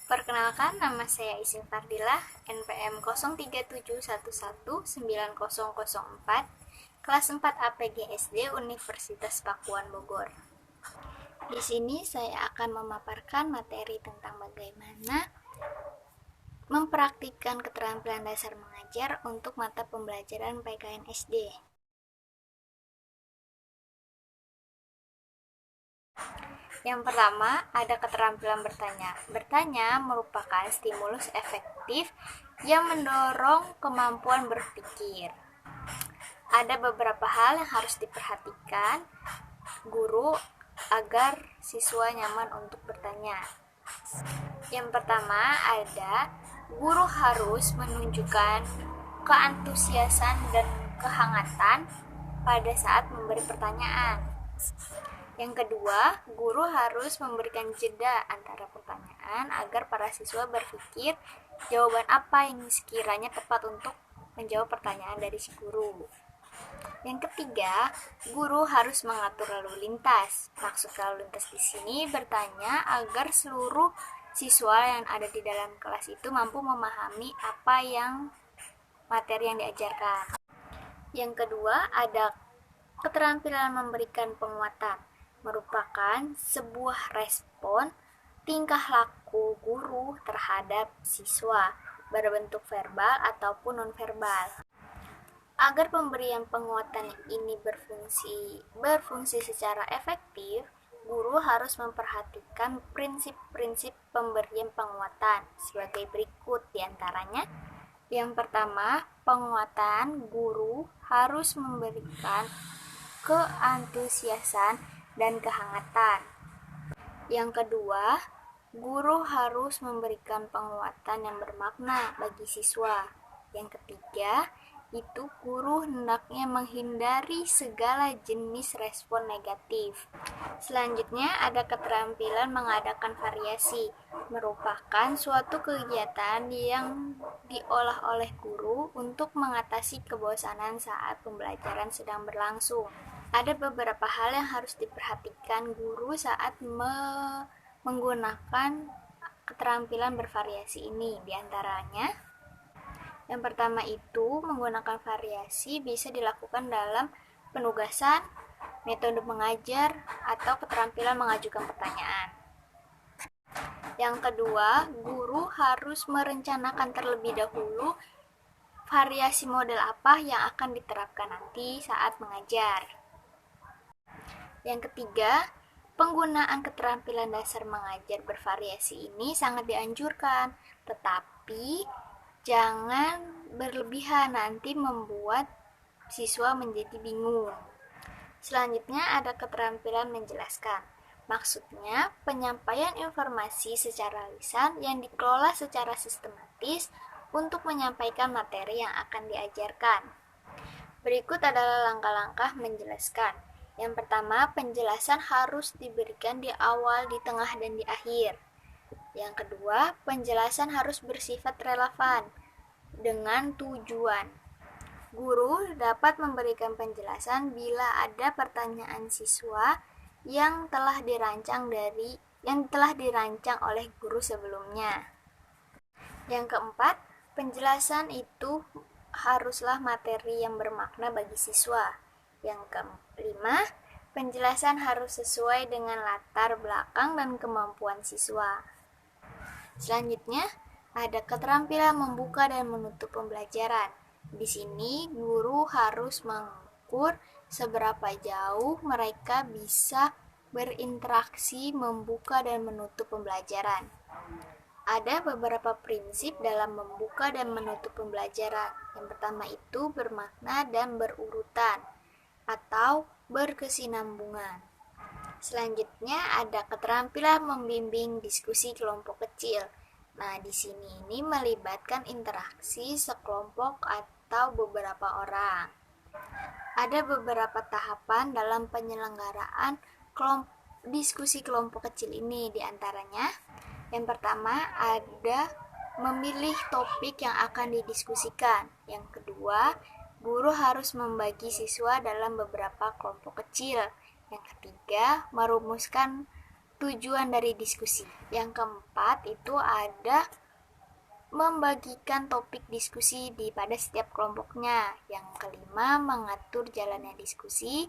Perkenalkan, nama saya Isin Fardilah, NPM 037119004, kelas 4 APG SD Universitas Pakuan Bogor. Di sini saya akan memaparkan materi tentang bagaimana mempraktikkan keterampilan dasar mengajar untuk mata pembelajaran PKN SD. Yang pertama, ada keterampilan bertanya. Bertanya merupakan stimulus efektif yang mendorong kemampuan berpikir. Ada beberapa hal yang harus diperhatikan guru agar siswa nyaman untuk bertanya. Yang pertama, ada guru harus menunjukkan keantusiasan dan kehangatan pada saat memberi pertanyaan. Yang kedua, guru harus memberikan jeda antara pertanyaan agar para siswa berpikir jawaban apa yang sekiranya tepat untuk menjawab pertanyaan dari si guru. Yang ketiga, guru harus mengatur lalu lintas. Maksud lalu lintas di sini bertanya agar seluruh siswa yang ada di dalam kelas itu mampu memahami apa yang materi yang diajarkan. Yang kedua, ada keterampilan memberikan penguatan. Merupakan sebuah respon tingkah laku guru terhadap siswa berbentuk verbal ataupun nonverbal. Agar pemberian penguatan ini berfungsi secara efektif, guru harus memperhatikan prinsip-prinsip pemberian penguatan sebagai berikut diantaranya. Yang pertama, penguatan guru harus memberikan keantusiasan dan kehangatan. Yang kedua, guru harus memberikan penguatan yang bermakna bagi siswa. Yang ketiga, itu guru hendaknya menghindari segala jenis respon negatif. Selanjutnya ada keterampilan mengadakan variasi. Merupakan suatu kegiatan yang diolah oleh guru untuk mengatasi kebosanan saat pembelajaran sedang berlangsung. Ada beberapa hal yang harus diperhatikan guru saat menggunakan keterampilan bervariasi ini. Di antaranya, yang pertama itu menggunakan variasi bisa dilakukan dalam penugasan, metode mengajar, atau keterampilan mengajukan pertanyaan. Yang kedua, guru harus merencanakan terlebih dahulu variasi model apa yang akan diterapkan nanti saat mengajar. Yang ketiga, penggunaan keterampilan dasar mengajar bervariasi ini sangat dianjurkan, tetapi jangan berlebihan, nanti membuat siswa menjadi bingung. Selanjutnya ada keterampilan menjelaskan. Maksudnya, penyampaian informasi secara lisan yang dikelola secara sistematis untuk menyampaikan materi yang akan diajarkan. Berikut adalah langkah-langkah menjelaskan. Yang pertama, penjelasan harus diberikan di awal, di tengah, dan di akhir. Yang kedua, penjelasan harus bersifat relevan dengan tujuan. Guru dapat memberikan penjelasan bila ada pertanyaan siswa yang telah dirancang oleh guru sebelumnya. Yang keempat, penjelasan itu haruslah materi yang bermakna bagi siswa. Yang kelima, penjelasan harus sesuai dengan latar belakang dan kemampuan siswa. Selanjutnya, ada keterampilan membuka dan menutup pembelajaran. Di sini, guru harus mengukur seberapa jauh mereka bisa berinteraksi membuka dan menutup pembelajaran. Ada beberapa prinsip dalam membuka dan menutup pembelajaran. Yang pertama itu bermakna dan berurutan atau berkesinambungan. Selanjutnya ada keterampilan membimbing diskusi kelompok kecil. Nah, di sini ini melibatkan interaksi sekelompok atau beberapa orang. Ada beberapa tahapan dalam penyelenggaraan diskusi kelompok kecil ini. Di antaranya, yang pertama ada memilih topik yang akan didiskusikan. Yang kedua, guru harus membagi siswa dalam beberapa kelompok kecil. Yang ketiga, merumuskan tujuan dari diskusi. Yang keempat itu ada membagikan topik diskusi pada setiap kelompoknya. Yang kelima, mengatur jalannya diskusi.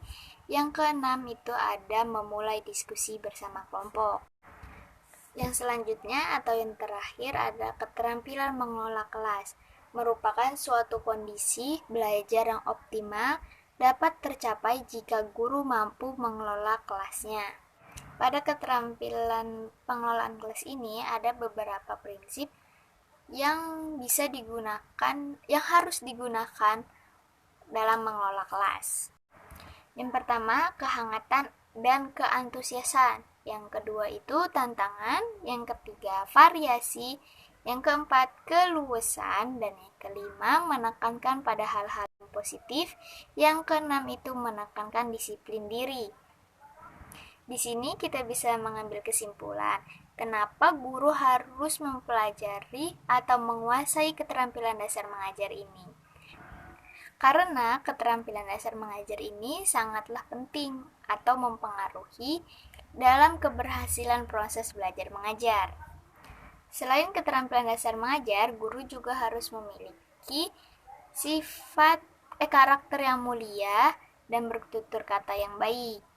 Yang keenam itu ada memulai diskusi bersama kelompok. Yang selanjutnya atau yang terakhir ada keterampilan mengelola kelas. Merupakan suatu kondisi belajar yang optimal dapat tercapai jika guru mampu mengelola kelasnya. Pada keterampilan pengelolaan kelas ini ada beberapa prinsip yang harus digunakan dalam mengelola kelas. Yang pertama, kehangatan dan keantusiasan. Yang kedua itu tantangan. Yang ketiga, variasi. Yang keempat, keluasan. Dan yang kelima, menekankan pada hal-hal yang positif. Yang keenam itu menekankan disiplin diri. Di sini kita bisa mengambil kesimpulan, kenapa guru harus mempelajari atau menguasai keterampilan dasar mengajar ini. Karena keterampilan dasar mengajar ini sangatlah penting atau mempengaruhi dalam keberhasilan proses belajar mengajar. Selain keterampilan dasar mengajar, guru juga harus memiliki karakter yang mulia dan bertutur kata yang baik.